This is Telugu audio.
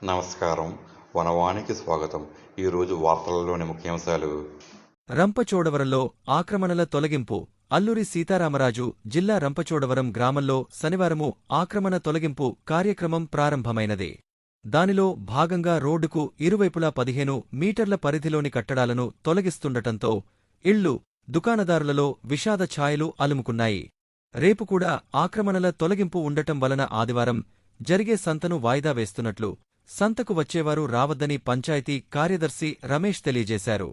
నమస్కారం. వనవానికి స్వాగతం. ఈరోజు వార్తలలోని ముఖ్యాంశాలు. రంపచోడవరంలో ఆక్రమణల తొలగింపు. అల్లూరి సీతారామరాజు జిల్లా రంపచోడవరం గ్రామంలో శనివారము ఆక్రమణ తొలగింపు కార్యక్రమం ప్రారంభమైనది. దానిలో భాగంగా రోడ్డుకు ఇరువైపులా 15 మీటర్ల పరిధిలోని కట్టడాలను తొలగిస్తుండటంతో ఇళ్లు, దుకాణదారులలో విషాద ఛాయలు అలుముకున్నాయి. రేపు కూడా ఆక్రమణల తొలగింపు ఉండటం వలన ఆదివారం జరిగే సంతను వాయిదా వేస్తున్నట్లు సంతకు వచ్చేవారు రావద్దని పంచాయతీ కార్యదర్శి రమేష్ తెలియజేశారు.